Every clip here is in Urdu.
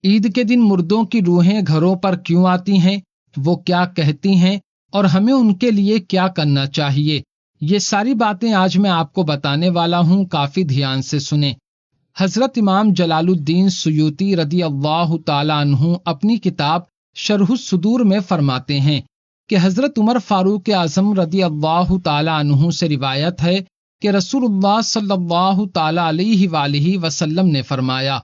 عید کے دن مردوں کی روحیں گھروں پر کیوں آتی ہیں، وہ کیا کہتی ہیں اور ہمیں ان کے لیے کیا کرنا چاہیے، یہ ساری باتیں آج میں آپ کو بتانے والا ہوں، کافی دھیان سے سنیں۔ حضرت امام جلال الدین سیوطی رضی اللہ تعالی عنہ اپنی کتاب شرح الصدور میں فرماتے ہیں کہ حضرت عمر فاروق اعظم رضی اللہ تعالی عنہ سے روایت ہے کہ رسول اللہ صلی اللہ تعالی علیہ وآلہ وسلم نے فرمایا،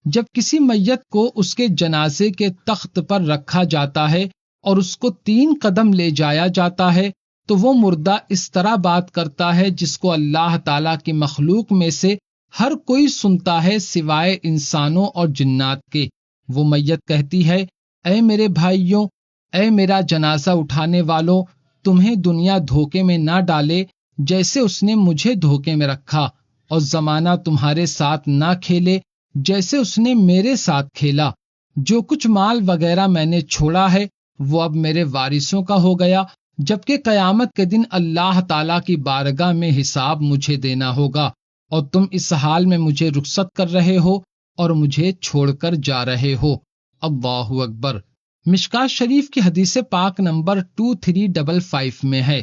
جب کسی میت کو اس کے جنازے کے تخت پر رکھا جاتا ہے اور اس کو 3 قدم لے جایا جاتا ہے تو وہ مردہ اس طرح بات کرتا ہے جس کو اللہ تعالیٰ کی مخلوق میں سے ہر کوئی سنتا ہے سوائے انسانوں اور جنات کے۔ وہ میت کہتی ہے، اے میرے بھائیوں، اے میرا جنازہ اٹھانے والوں، تمہیں دنیا دھوکے میں نہ ڈالے جیسے اس نے مجھے دھوکے میں رکھا، اور زمانہ تمہارے ساتھ نہ کھیلے جیسے اس نے میرے ساتھ کھیلا۔ جو کچھ مال وغیرہ میں نے چھوڑا ہے وہ اب میرے وارثوں کا ہو گیا، جبکہ قیامت کے دن اللہ تعالیٰ کی بارگاہ میں حساب مجھے دینا ہوگا، اور تم اس حال میں مجھے رخصت کر رہے ہو اور مجھے چھوڑ کر جا رہے ہو۔ اللہ اکبر۔ مشکاۃ شریف کی حدیث پاک نمبر 2355 میں ہے۔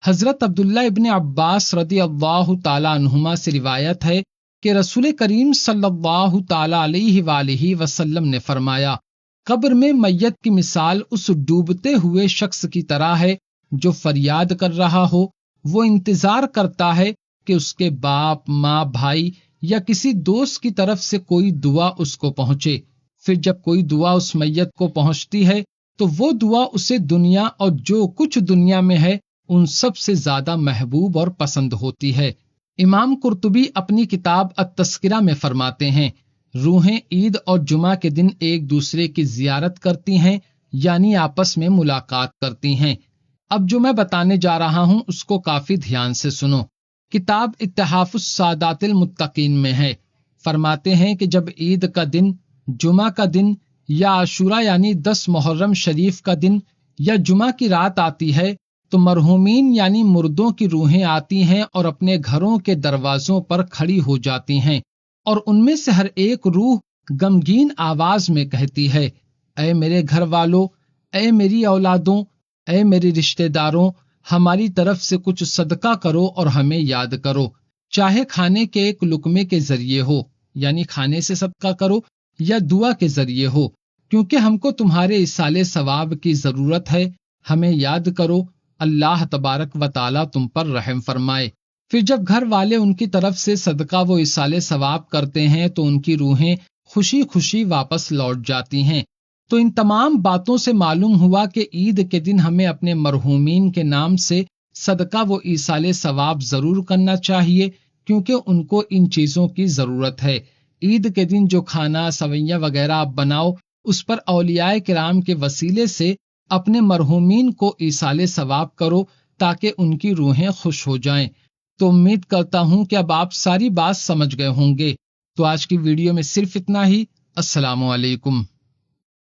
حضرت عبداللہ ابن عباس رضی اللہ تعالی عنہما سے روایت ہے کہ رسول کریم صلی اللہ تعالی علیہ وآلہ وسلم نے فرمایا، قبر میں میت کی مثال اس ڈوبتے ہوئے شخص کی طرح ہے جو فریاد کر رہا ہو۔ وہ انتظار کرتا ہے کہ اس کے باپ، ماں، بھائی یا کسی دوست کی طرف سے کوئی دعا اس کو پہنچے۔ پھر جب کوئی دعا اس میت کو پہنچتی ہے تو وہ دعا اسے دنیا اور جو کچھ دنیا میں ہے ان سب سے زیادہ محبوب اور پسند ہوتی ہے۔ امام قرطبی اپنی کتاب التذکرہ میں فرماتے ہیں، روحیں عید اور جمعہ کے دن ایک دوسرے کی زیارت کرتی ہیں، یعنی آپس میں ملاقات کرتی ہیں۔ اب جو میں بتانے جا رہا ہوں اس کو کافی دھیان سے سنو۔ کتاب اتحاف السادات المتقین میں ہے، فرماتے ہیں کہ جب عید کا دن، جمعہ کا دن یا عاشوراء یعنی 10 محرم شریف کا دن یا جمعہ کی رات آتی ہے تو مرحومین یعنی مردوں کی روحیں آتی ہیں اور اپنے گھروں کے دروازوں پر کھڑی ہو جاتی ہیں، اور ان میں سے ہر ایک روح غمگین آواز میں کہتی ہے، اے میرے گھر والوں، اے میری اولادوں، اے میرے رشتہ داروں، ہماری طرف سے کچھ صدقہ کرو اور ہمیں یاد کرو، چاہے کھانے کے ایک لقمے کے ذریعے ہو، یعنی کھانے سے صدقہ کرو، یا دعا کے ذریعے ہو، کیونکہ ہم کو تمہارے ایصال ثواب کی ضرورت ہے، ہمیں یاد کرو، اللہ تبارک و تعالیٰ تم پر رحم فرمائے۔ پھر جب گھر والے ان کی طرف سے صدقہ و ایصال ثواب کرتے ہیں تو ان کی روحیں خوشی خوشی واپس لوٹ جاتی ہیں۔ تو ان تمام باتوں سے معلوم ہوا کہ عید کے دن ہمیں اپنے مرحومین کے نام سے صدقہ و ایصال ثواب ضرور کرنا چاہیے، کیونکہ ان کو ان چیزوں کی ضرورت ہے۔ عید کے دن جو کھانا سویاں وغیرہ آپ بناؤ، اس پر اولیاء کرام کے وسیلے سے اپنے مرحومین کو ایصال ثواب کرو تاکہ ان کی روحیں خوش ہو جائیں۔ تو امید کرتا ہوں کہ اب آپ ساری بات سمجھ گئے ہوں گے۔ تو آج کی ویڈیو میں صرف اتنا ہی۔ السلام علیکم۔